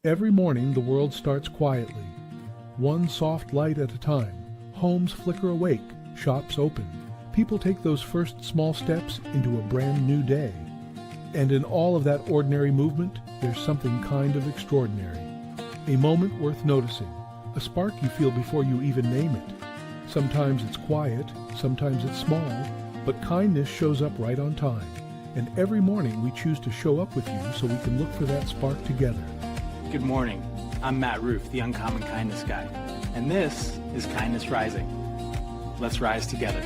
Every morning the world starts quietly, one soft light at a time. Homes flicker awake, shops open. People take those first small steps into a brand new day. And in all of that ordinary movement, there's something kind of extraordinary. A moment worth noticing, a spark you feel before you even name it. Sometimes it's quiet, sometimes it's small, but kindness shows up right on time. And every morning we choose to show up with you so we can look for that spark together. Good morning. I'm Matt Roof, the Uncommon Kindness Guy, and this is Kindness Rising. Let's rise together.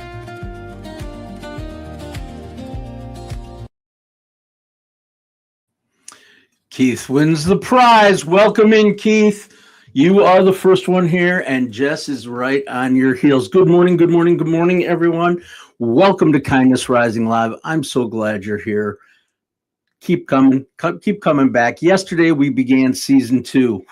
Keith wins the prize. Welcome in, Keith. You are the first one here, and Jess is right on your heels. Good morning, good morning, good morning, everyone. Welcome to Kindness Rising Live. I'm so glad you're here. Keep coming back. Yesterday, we began season 2,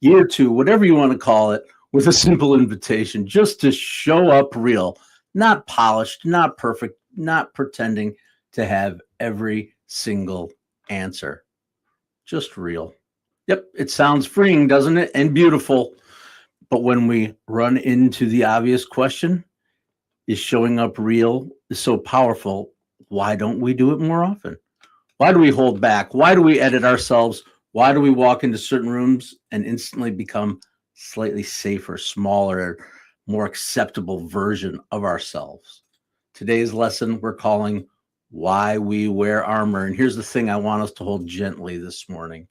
year 2, whatever you want to call it, with a simple invitation just to show up real, not polished, not perfect, not pretending to have every single answer. Just real. Yep, it sounds freeing, doesn't it? And beautiful. But when we run into the obvious question, is showing up real is so powerful, why don't we do it more often? Why do we hold back? Why do we edit ourselves? Why do we walk into certain rooms and instantly become slightly safer, smaller, more acceptable version of ourselves? Today's lesson we're calling Why We Wear Armor. And here's the thing I want us to hold gently this morning.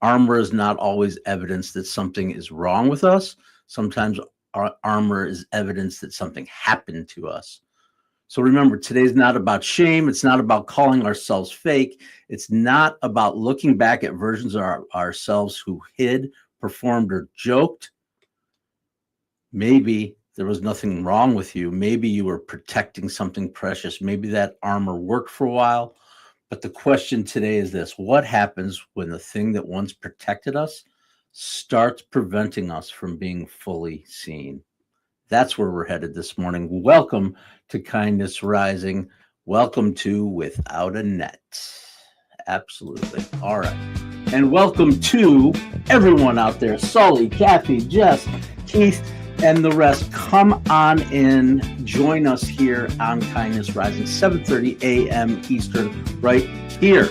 Armor is not always evidence that something is wrong with us. Sometimes our armor is evidence that something happened to us. So remember, today's not about shame. It's not about calling ourselves fake. It's not about looking back at versions of ourselves who hid, performed, or joked. Maybe there was nothing wrong with you. Maybe you were protecting something precious. Maybe that armor worked for a while. But the question today is this: what happens when the thing that once protected us starts preventing us from being fully seen? That's where we're headed this morning. Welcome to Kindness Rising. Welcome to Without a Net. Absolutely. All right. And welcome to everyone out there. Sully, Kathy, Jess, Keith, and the rest. Come on in. Join us here on Kindness Rising, 7:30 a.m. Eastern, right here.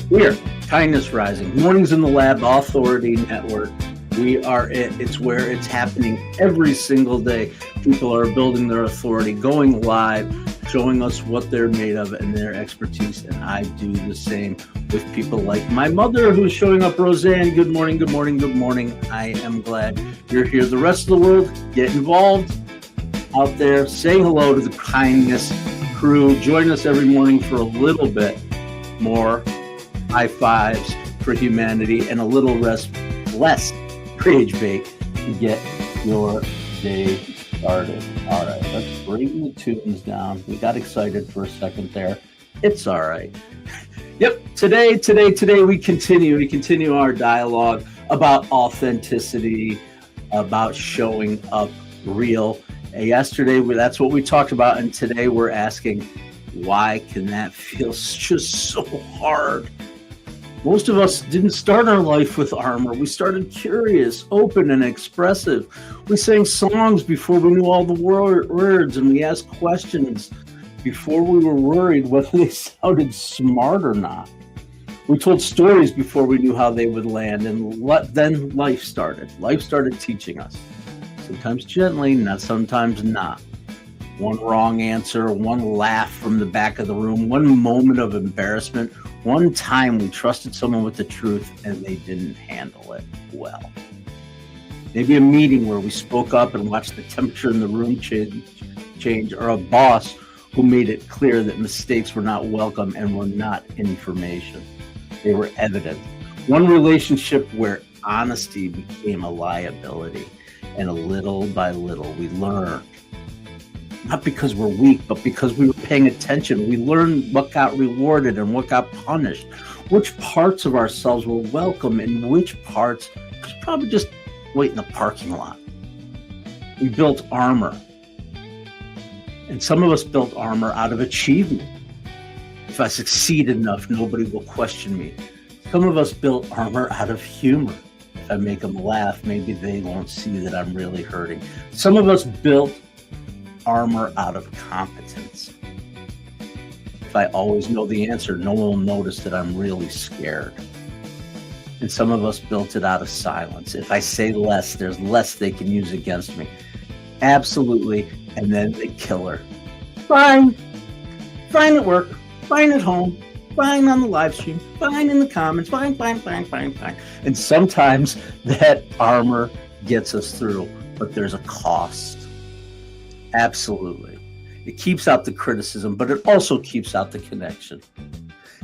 Here, Kindness Rising. Mornings in the Lab Authority Network. We are it. It's where it's happening every single day. People are building their authority, going live, showing us what they're made of and their expertise. And I do the same with people like my mother, who's showing up. Roseanne, good morning, good morning, good morning. I am glad you're here. The rest of the world, get involved out there. Say hello to the Kindness crew. Join us every morning for a little bit more high fives for humanity and a little less rage bake to get your day started. All right, let's bring the tunes down. We got excited for a second there. It's all right. Yep, today we continue our dialogue about authenticity, about showing up real. Yesterday, that's what we talked about, and today we're asking, why can that feel just so hard? Most of us didn't start our life with armor. We started curious, open, and expressive. We sang songs before we knew all the words, and we asked questions before we were worried whether they sounded smart or not. We told stories before we knew how they would land, and then life started. Life started teaching us. Sometimes gently, sometimes not. One wrong answer, one laugh from the back of the room, one moment of embarrassment, one time we trusted someone with the truth and they didn't handle it well. Maybe a meeting where we spoke up and watched the temperature in the room change, or a boss who made it clear that mistakes were not welcome and were not information. They were evident. One relationship where honesty became a liability, and little by little we learned. Not because we're weak, but because we were paying attention. We learned what got rewarded and what got punished, which parts of ourselves were welcome and which parts was probably just wait in the parking lot. We built armor. And some of us built armor out of achievement. If I succeed enough, nobody will question me. Some of us built armor out of humor. If I make them laugh, maybe they won't see that I'm really hurting. Some of us built armor out of competence. If I always know the answer, no one will notice that I'm really scared. And some of us built it out of silence. If I say less, there's less they can use against me. Absolutely. And then they kill her. Fine. Fine at work. Fine at home. Fine on the live stream. Fine in the comments. Fine. And sometimes that armor gets us through, but there's a cost. Absolutely. It keeps out the criticism, but it also keeps out the connection.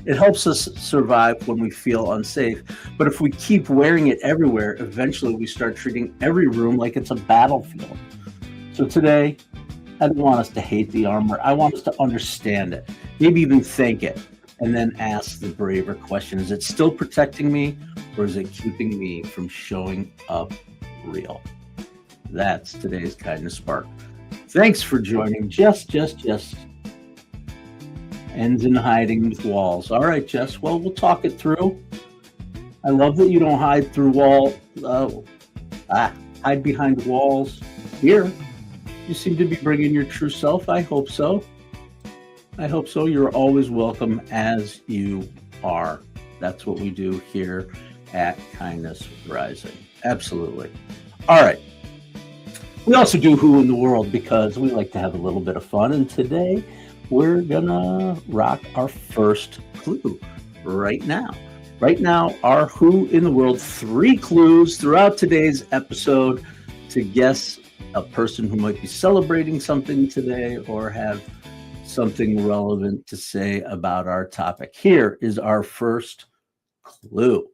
It helps us survive when we feel unsafe. But if we keep wearing it everywhere, eventually we start treating every room like it's a battlefield. So today, I don't want us to hate the armor. I want us to understand it, maybe even thank it, and then ask the braver question. Is it still protecting me, or is it keeping me from showing up real? That's today's Kindness Spark. Thanks for joining. Jess. Ends in hiding with walls. All right, Jess. Well, we'll talk it through. I love that you don't hide through hide behind walls here. You seem to be bringing your true self. I hope so. You're always welcome as you are. That's what we do here at Kindness Rising. Absolutely. All right. We also do Who in the World because we like to have a little bit of fun. And today we're gonna rock our first clue right now. Right now, our Who in the World, 3 clues throughout today's episode to guess a person who might be celebrating something today or have something relevant to say about our topic. Here is our first clue.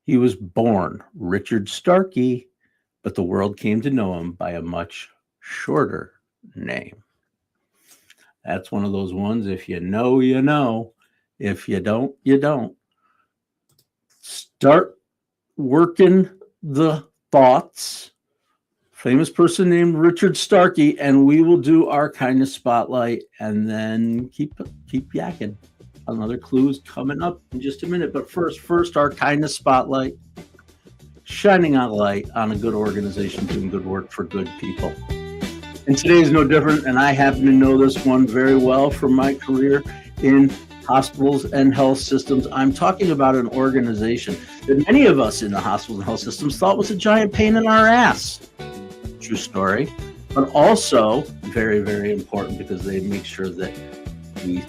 He was born Richard Starkey, but the world came to know him by a much shorter name. That's one of those ones, if you know, you know. If you don't, you don't. Start working the thoughts. Famous person named Richard Starkey, and we will do our kindness spotlight and then keep yakking. Another clue is coming up in just a minute. But first, our kindness spotlight, shining a light on a good organization doing good work for good people. And today is no different, and I happen to know this one very well from my career in hospitals and health systems. I'm talking about an organization that many of us in the hospitals and health systems thought was a giant pain in our ass. True story. But also very, very important because they make sure that we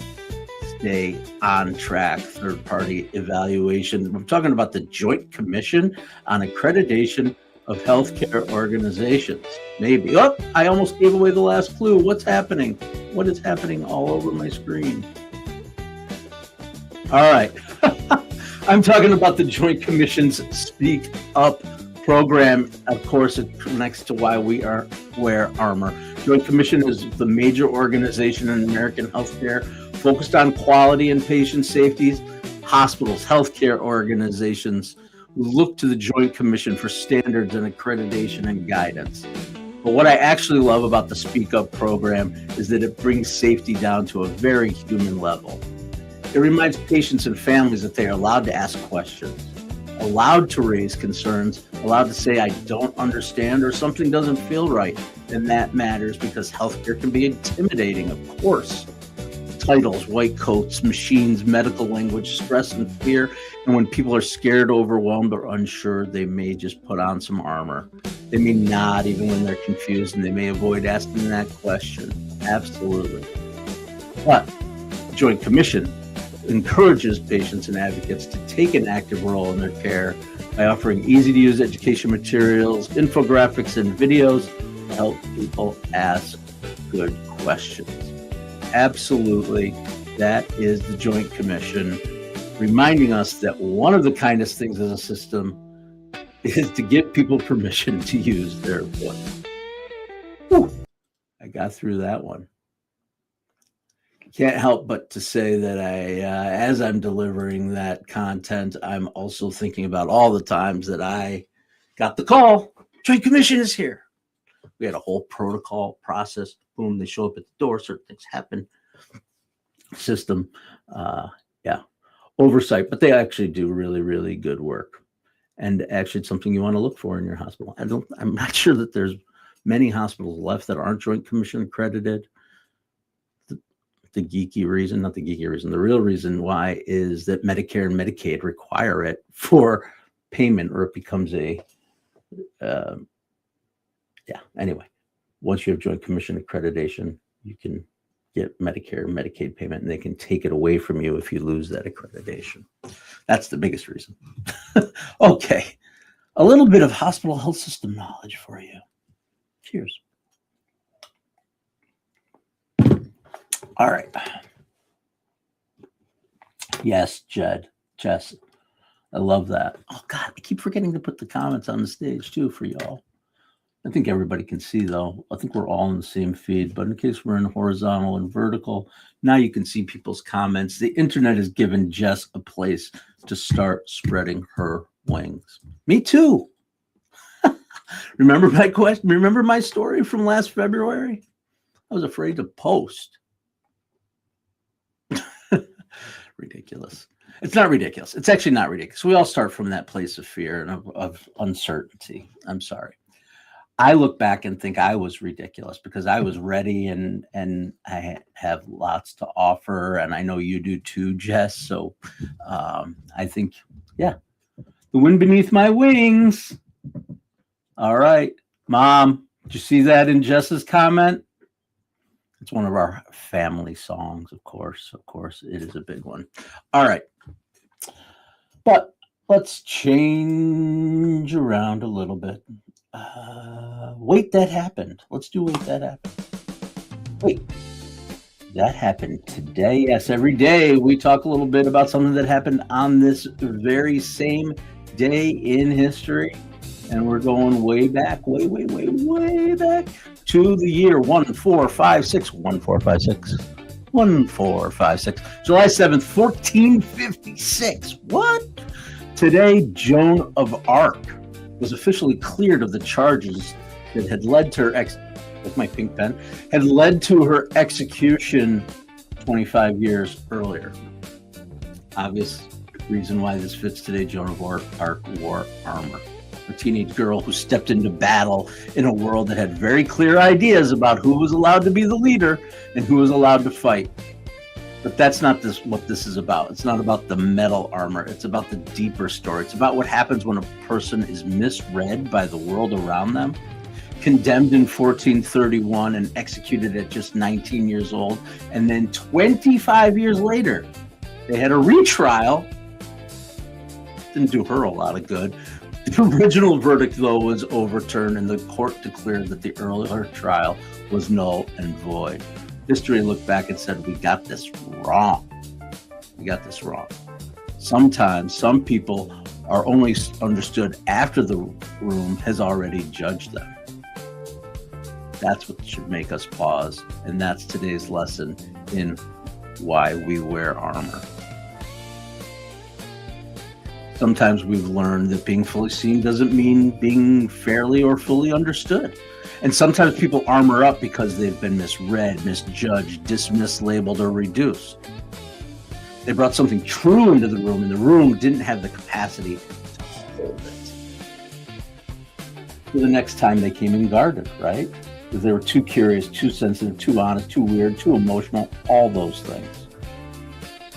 stay on track. Third-party evaluation. I'm talking about the Joint Commission on Accreditation of Healthcare Organizations. Maybe. Oh, I almost gave away the last clue. What's happening? What is happening all over my screen? All right. I'm talking about the Joint Commission's Speak Up program. Of course, it connects to why we wear armor. Joint Commission is the major organization in American healthcare focused on quality and patient safety. Hospitals, healthcare organizations look to the Joint Commission for standards and accreditation and guidance. But what I actually love about the Speak Up program is that it brings safety down to a very human level. It reminds patients and families that they are allowed to ask questions, allowed to raise concerns, allowed to say, I don't understand, or something doesn't feel right. And that matters because healthcare can be intimidating, of course. Titles, white coats, machines, medical language, stress and fear. And when people are scared, overwhelmed, or unsure, they may just put on some armor. They may nod even when they're confused, and they may avoid asking that question. Absolutely. But the Joint Commission encourages patients and advocates to take an active role in their care by offering easy-to-use education materials, infographics, and videos to help people ask good questions. Absolutely, that is the Joint Commission reminding us that one of the kindest things as a system is to give people permission to use their voice. Whew, I got through that one. Can't help but to say that as I'm delivering that content, I'm also thinking about all the times that I got the call, Joint Commission is here. We had a whole protocol process. Boom, they show up at the door, certain things happen. System, yeah. oversight, but they actually do really, really good work. And actually, it's something you want to look for in your hospital. I'm not sure that there's many hospitals left that aren't Joint Commission accredited. The geeky reason, not the geeky reason, the real reason why is that Medicare and Medicaid require it for payment, or it becomes a, anyway, once you have Joint Commission accreditation, you can get Medicare and Medicaid payment, and they can take it away from you if you lose that accreditation. That's the biggest reason. Okay, a little bit of hospital health system knowledge for you. Cheers. All right. Yes, Jess, I love that. Oh God, I keep forgetting to put the comments on the stage too for y'all. I think everybody can see though. I think we're all in the same feed, but in case we're in horizontal and vertical, now you can see people's comments. The internet has given Jess a place to start spreading her wings. Me too. Remember my question? Remember my story from last February? I was afraid to post. Ridiculous. It's not ridiculous. It's actually not ridiculous. We all start from that place of fear and of uncertainty. I'm sorry. I look back and think I was ridiculous because I was ready and I have lots to offer. And I know you do too, Jess. So I think, yeah, the wind beneath my wings. All right, Mom, did you see that in Jess's comment? It's one of our family songs, of course. Of course, it is a big one. All right. But let's change around a little bit. Wait, that happened. Let's do wait, that happened. Wait, that happened today. Yes, every day we talk a little bit about something that happened on this very same day in history. And we're going way back, way back to the year 1456. July 7th, 1456. What? Today, Joan of Arc was officially cleared of the charges that had led to her with my pink pen, had led to her execution 25 years earlier. Obvious reason why this fits today, Joan of Arc wore armor. A teenage girl who stepped into battle in a world that had very clear ideas about who was allowed to be the leader and who was allowed to fight. But that's not what this is about. It's not about the metal armor. It's about the deeper story. It's about what happens when a person is misread by the world around them, condemned in 1431 and executed at just 19 years old. And then 25 years later, they had a retrial. Didn't do her a lot of good. The original verdict, though, was overturned, and the court declared that the earlier trial was null and void. History looked back and said, we got this wrong. We got this wrong. Sometimes some people are only understood after the room has already judged them. That's what should make us pause, and that's today's lesson in why we wear armor. Sometimes we've learned that being fully seen doesn't mean being fairly or fully understood. And sometimes people armor up because they've been misread, misjudged, dismissed, labeled, or reduced. They brought something true into the room, and the room didn't have the capacity to hold it. So the next time they came in guarded, right? Because they were too curious, too sensitive, too honest, too weird, too emotional, all those things.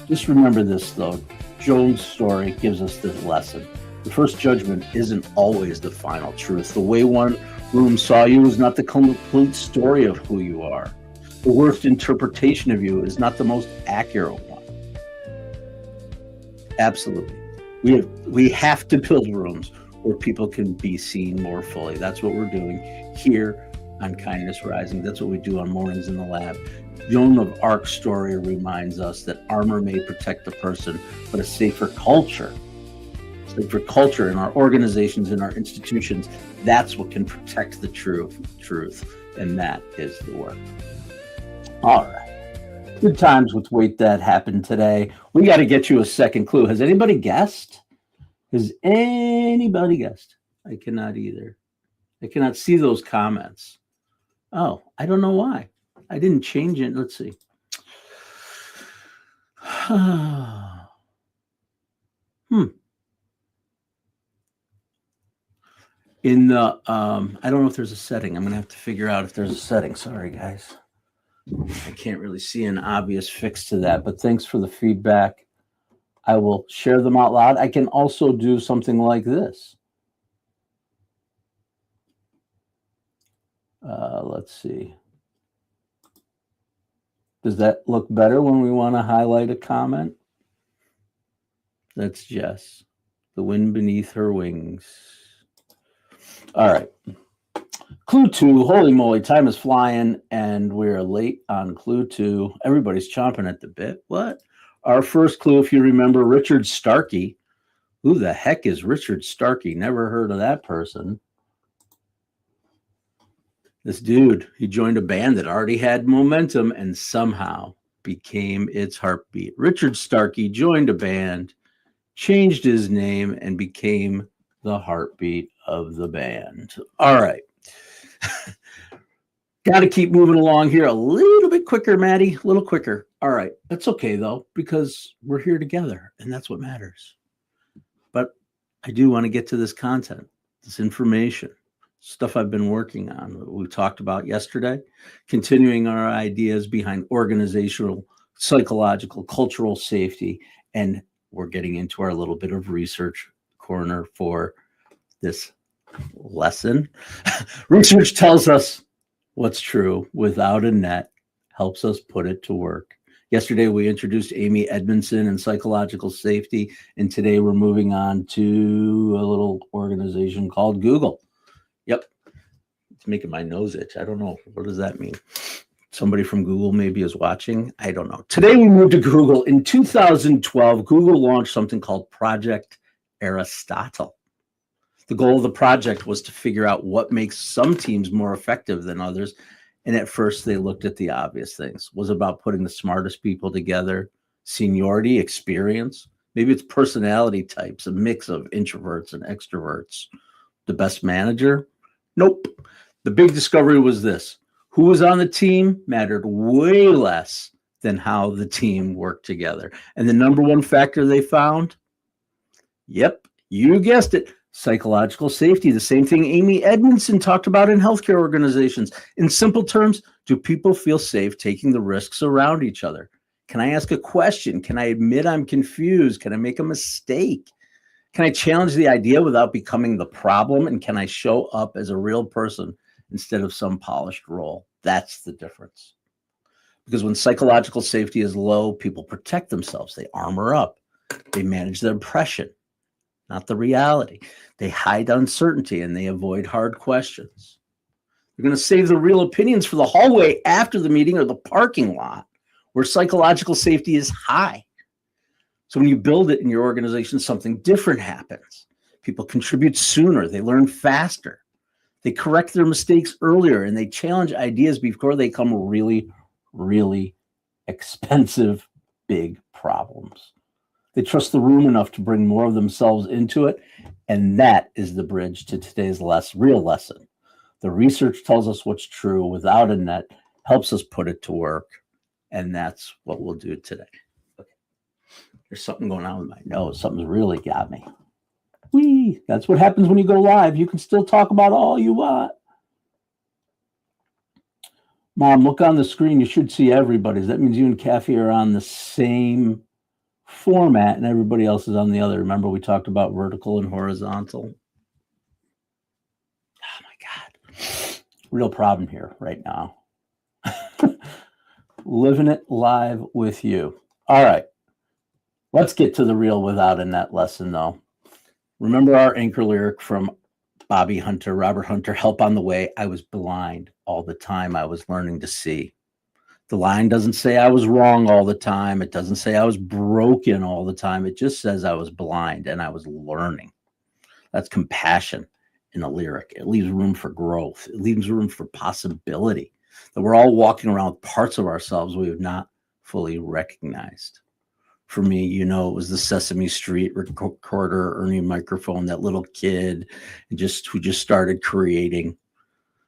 Just remember this, though. Joan's story gives us this lesson. The first judgment isn't always the final truth. The way one room saw you is not the complete story of who you are. The worst interpretation of you is not the most accurate one. Absolutely. We have to build rooms where people can be seen more fully. That's what we're doing here on Kindness Rising. That's what we do on Mornings in the Lab. Joan of Arc's story reminds us that armor may protect the person, but a safer culture in our organizations, in our institutions, that's what can protect the truth, and that is the work. All right. Good times with Wait That Happened today. We got to get you a second clue. Has anybody guessed? Has anybody guessed? I cannot either. I cannot see those comments. Oh, I don't know why. I didn't change it. Let's see. In the, I don't know if there's a setting. I'm going to have to figure out if there's a setting. Sorry, guys. I can't really see an obvious fix to that, but thanks for the feedback. I will share them out loud. I can also do something like this. Let's see. Does that look better when we want to highlight a comment? That's Jess. The wind beneath her wings. All right. Clue 2. Holy moly, time is flying, and we're late on clue 2. Everybody's chomping at the bit. What? Our first clue, if you remember, Richard Starkey. Who the heck is Richard Starkey? Never heard of that person. This dude, he joined a band that already had momentum and somehow became its heartbeat. Richard Starkey joined a band, changed his name, and became the heartbeat of the band. All right. Got to keep moving along here a little bit quicker, Maddie, a little quicker. All right. That's okay, though, because we're here together, and that's what matters. But I do want to get to this content, this information. Stuff I've been working on, we talked about yesterday, continuing our ideas behind organizational, psychological, cultural safety, and we're getting into our little bit of research corner for this lesson. Research tells us what's true without a net, helps us put it to work. Yesterday, we introduced Amy Edmondson and psychological safety, and today we're moving on to a little organization called Google. Yep. It's making my nose itch. I don't know. What does that mean? Somebody from Google maybe is watching. I don't know. Today we moved to Google. In 2012, Google launched something called Project Aristotle. The goal of the project was to figure out what makes some teams more effective than others. And at first they looked at the obvious things. It was about putting the smartest people together, seniority, experience. Maybe it's personality types, a mix of introverts and extroverts. The best manager? Nope. The big discovery was this. Who was on the team mattered way less than how the team worked together. And the number one factor they found? Yep, you guessed it. Psychological safety, the same thing Amy Edmondson talked about in healthcare organizations. In simple terms, do people feel safe taking the risks around each other? Can I ask a question? Can I admit I'm confused? Can I make a mistake? Can I challenge the idea without becoming the problem? And can I show up as a real person instead of some polished role? That's the difference. Because when psychological safety is low, people protect themselves. They armor up. They manage their impression, not the reality. They hide uncertainty and they avoid hard questions. They're going to save the real opinions for the hallway after the meeting or the parking lot where psychological safety is high. So when you build it in your organization, something different happens. People contribute sooner. They learn faster. They correct their mistakes earlier, and they challenge ideas before they become really, really expensive, big problems. They trust the room enough to bring more of themselves into it, and that is the bridge to today's real lesson. The research tells us what's true without a net, helps us put it to work, and that's what we'll do today. There's something going on with my nose. Something's really got me. Whee! That's what happens when you go live. You can still talk about all you want. Mom, look on the screen. You should see everybody's. That means you and Kathy are on the same format and everybody else is on the other. Remember we talked about vertical and horizontal? Oh my God. Real problem here right now. Living it live with you. All right. Let's get to the real without a net lesson, though. Remember our anchor lyric from Robert Hunter, help on the way. I was blind all the time. I was learning to see. The line doesn't say I was wrong all the time. It doesn't say I was broken all the time. It just says I was blind and I was learning. That's compassion in a lyric. It leaves room for growth. It leaves room for possibility. That we're all walking around with parts of ourselves we have not fully recognized. For me, it was the Sesame Street recorder, Ernie microphone, that little kid who just started creating.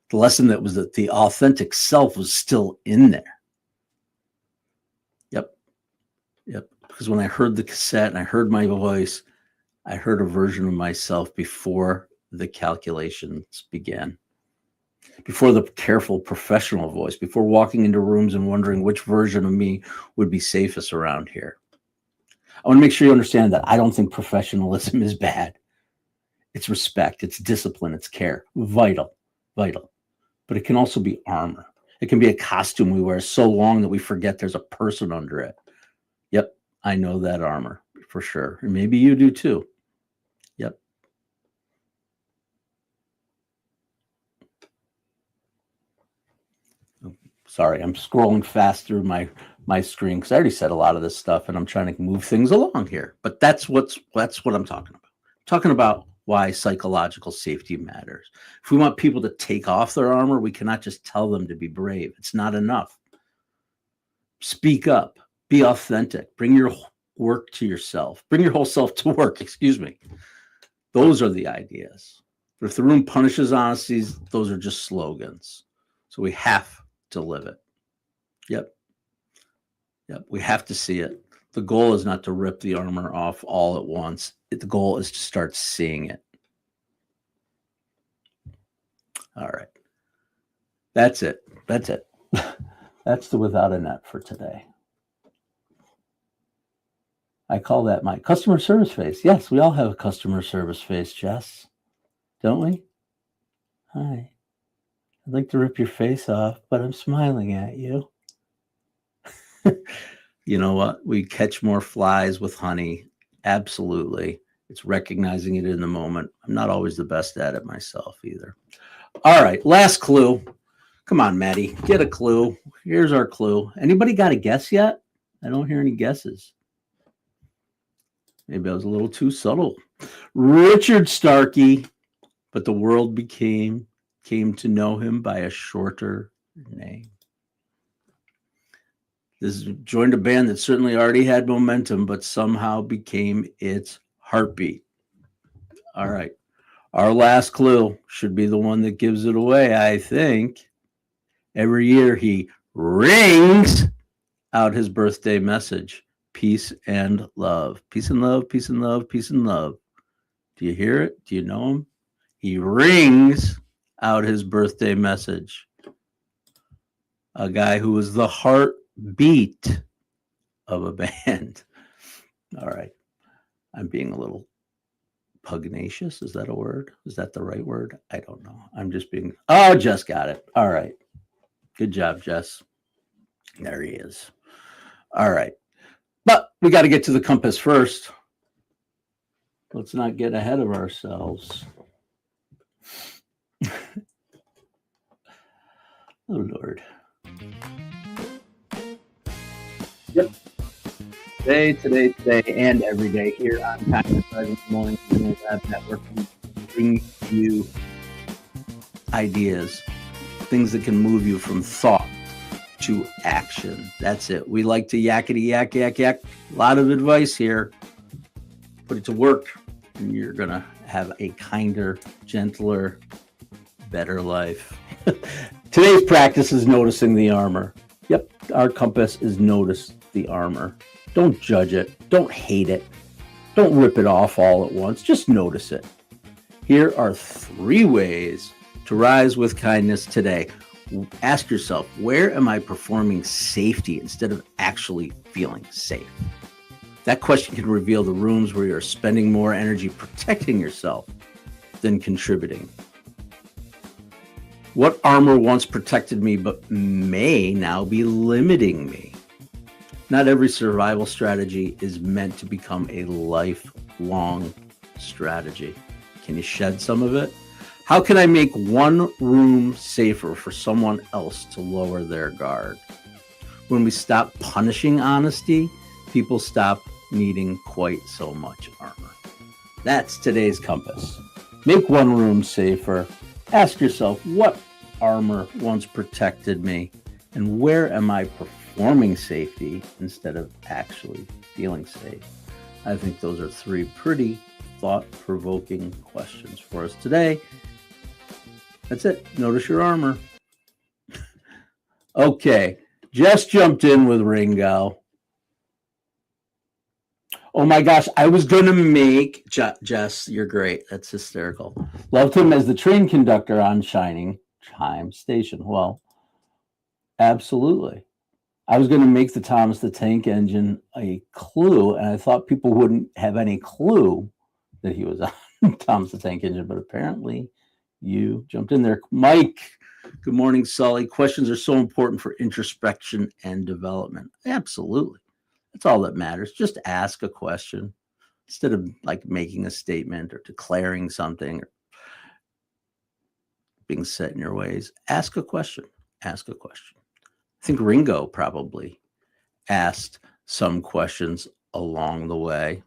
The lesson that was that the authentic self was still in there. Yep. Because when I heard the cassette and I heard my voice, I heard a version of myself before the calculations began, before the careful professional voice, before walking into rooms and wondering which version of me would be safest around here. I want to make sure you understand that I don't think professionalism is bad. It's respect, it's discipline, it's care. Vital, vital. But it can also be armor. It can be a costume we wear so long that we forget there's a person under it. Yep, I know that armor for sure. And maybe you do too. Yep. Sorry, I'm scrolling fast through my screen because I already said a lot of this stuff and I'm trying to move things along here. But that's what I'm talking about. I'm talking about why psychological safety matters. If we want people to take off their armor, we cannot just tell them to be brave. It's not enough. Speak up, be authentic, bring your work to yourself, bring your whole self to work, excuse me. Those are the ideas. But if the room punishes honesty, those are just slogans. So we have to live it. Yep. We have to see it. The goal is not to rip the armor off all at once. The goal is to start seeing it. All right. That's it. That's the without a net for today. I call that my customer service face. Yes, we all have a customer service face, Jess. Don't we? Hi. I'd like to rip your face off, but I'm smiling at you. You know what? We catch more flies with honey. Absolutely. It's recognizing it in the moment. I'm not always the best at it myself either. All right. Last clue. Come on, Maddie. Get a clue. Here's our clue. Anybody got a guess yet? I don't hear any guesses. Maybe I was a little too subtle. Richard Starkey, but the world came to know him by a shorter name. This joined a band that certainly already had momentum, but somehow became its heartbeat. All right. Our last clue should be the one that gives it away, I think. Every year he rings out his birthday message. Peace and love. Peace and love, peace and love, peace and love. Do you hear it? Do you know him? He rings out his birthday message. A guy who was the heartbeat of a band. All right. I'm being a little pugnacious. Is that a word? Is that the right word? I don't know. I'm just being... Oh, Jess got it. All right. Good job, Jess. There he is. All right. But we got to get to the compass first. Let's not get ahead of ourselves. Oh, Lord. Yep. Today, and every day here on Kindness Rising Morning Lab Network, we bring you ideas, things that can move you from thought to action. That's it. We like to yakety yak. A lot of advice here. Put it to work, and you're going to have a kinder, gentler, better life. Today's practice is noticing the armor. Yep, our compass is notice the armor. Don't judge it. Don't hate it. Don't rip it off all at once. Just notice it. Here are 3 ways to rise with kindness today. Ask yourself, where am I performing safety instead of actually feeling safe? That question can reveal the rooms where you're spending more energy protecting yourself than contributing. What armor once protected me but may now be limiting me? Not every survival strategy is meant to become a lifelong strategy. Can you shed some of it? How can I make one room safer for someone else to lower their guard? When we stop punishing honesty, people stop needing quite so much armor. That's today's compass. Make one room safer. Ask yourself, what armor once protected me? And where am I performing safety instead of actually feeling safe? I think those are 3 pretty thought-provoking questions for us today. That's it. Notice your armor. Okay. Jess jumped in with Ringo. Oh my gosh, I was going to make Jess, you're great. That's hysterical. Loved him as the train conductor on Shining Time Station. Well, absolutely. I was going to make the Thomas the Tank Engine a clue, and I thought people wouldn't have any clue that he was on Thomas the Tank Engine, but apparently you jumped in there. Mike, good morning, Sully. Questions are so important for introspection and development. Absolutely. That's all that matters. Just ask a question instead of like making a statement or declaring something or being set in your ways. Ask a question. Ask a question. I think Ringo probably asked some questions along the way.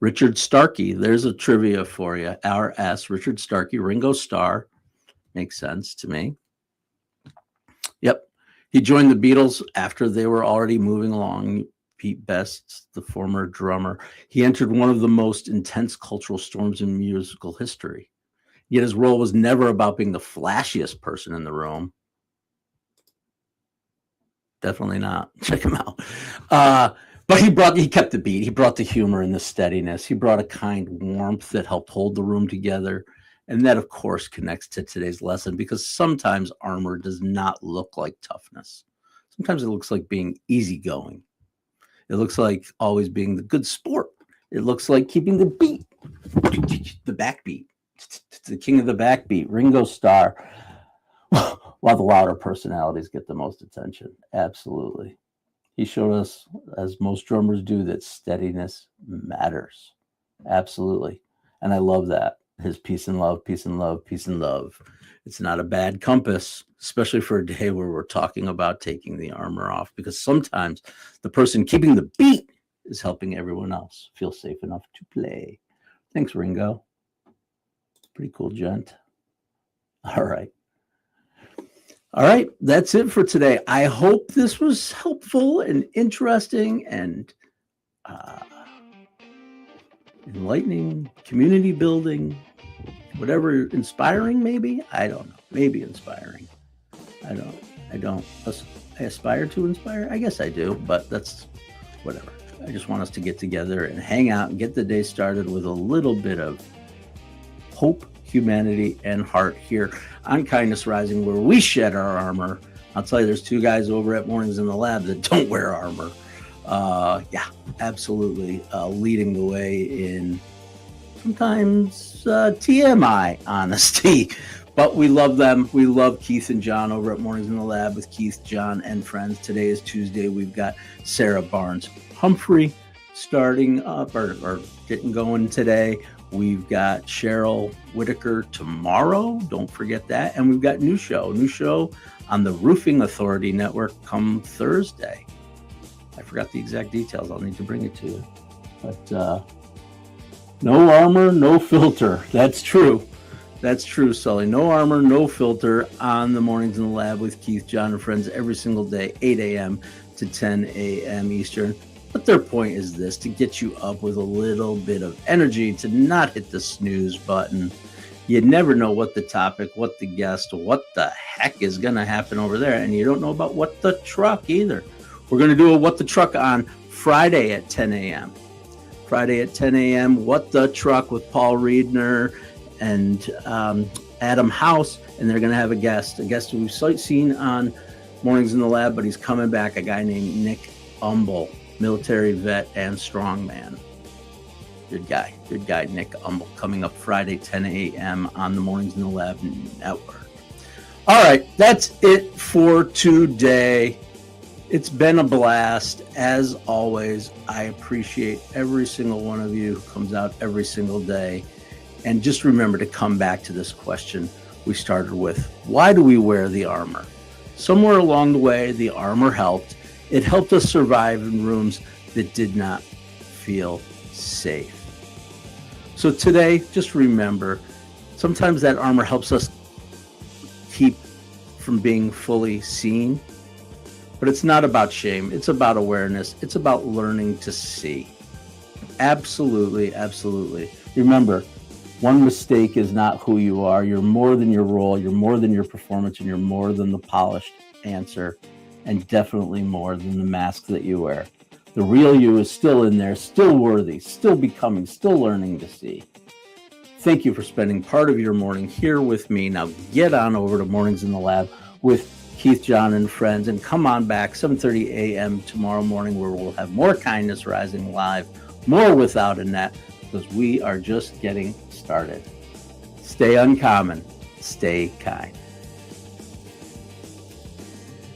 Richard Starkey, there's a trivia for you. RS, Richard Starkey, Ringo Starr. Makes sense to me. Yep. He joined the Beatles after they were already moving along. Pete Best, the former drummer, he entered one of the most intense cultural storms in musical history. Yet his role was never about being the flashiest person in the room. Definitely not. Check him out. But he kept the beat. He brought the humor and the steadiness. He brought a kind warmth that helped hold the room together. And that, of course, connects to today's lesson because sometimes armor does not look like toughness. Sometimes it looks like being easygoing. It looks like always being the good sport. It looks like keeping the beat, the backbeat. The king of the backbeat, Ringo Starr. While the louder personalities get the most attention. Absolutely. He showed us, as most drummers do, that steadiness matters. Absolutely. And I love that. His peace and love, peace and love, peace and love. It's not a bad compass, especially for a day where we're talking about taking the armor off, because sometimes the person keeping the beat is helping everyone else feel safe enough to play. Thanks, Ringo. Pretty cool gent. All right. All right, that's it for today. I hope this was helpful and interesting and enlightening, community building, whatever, inspiring maybe? I don't know. Maybe inspiring. I aspire to inspire? I guess I do, but that's whatever. I just want us to get together and hang out and get the day started with a little bit of hope, humanity, and heart here on Kindness Rising, where we shed our armor. I'll tell you, there's two guys over at Mornings in the Lab that don't wear armor. Yeah, absolutely. Leading the way in sometimes TMI honesty, but we love them. We love Keith and John over at Mornings in the Lab with Keith, John, and friends. Today is Tuesday. We've got Sarah Barnes Humphrey starting up or getting going today. We've got Cheryl Whitaker tomorrow. Don't forget that. And we've got new show on the Roofing Authority Network come Thursday. I forgot the exact details. I'll need to bring it to you. But no armor, no filter. That's true. That's true, Sully. No armor, no filter on the Mornings in the Lab with Keith, John, and friends every single day, 8 a.m. to 10 a.m. Eastern. But their point is this, to get you up with a little bit of energy, to not hit the snooze button. You never know what the topic, what the guest, what the heck is going to happen over there. And you don't know about What the Truck either. We're going to do a What the Truck on Friday at 10 a.m. Friday at 10 a.m., What the Truck with Paul Riedner and Adam House. And they're going to have a guest who we've seen on Mornings in the Lab, but he's coming back, a guy named Nick Umble. Military vet and strongman. Good guy, Nick Umble, coming up Friday, 10 a.m. on the Mornings in the Lab Network. All right, that's it for today. It's been a blast. As always, I appreciate every single one of you who comes out every single day. And just remember to come back to this question we started with. Why do we wear the armor? Somewhere along the way, the armor helped. It helped us survive in rooms that did not feel safe. So today, just remember, sometimes that armor helps us keep from being fully seen, but it's not about shame. It's about awareness. It's about learning to see. Absolutely, absolutely. Remember, one mistake is not who you are. You're more than your role. You're more than your performance, and you're more than the polished answer. And definitely more than the mask that you wear. The real you is still in there, still worthy, still becoming, still learning to see. Thank you for spending part of your morning here with me. Now get on over to Mornings in the Lab with Keith, John, and friends, and come on back 7:30 a.m. tomorrow morning, where we'll have more Kindness Rising live, more Without a Net, because we are just getting started. Stay uncommon, stay kind.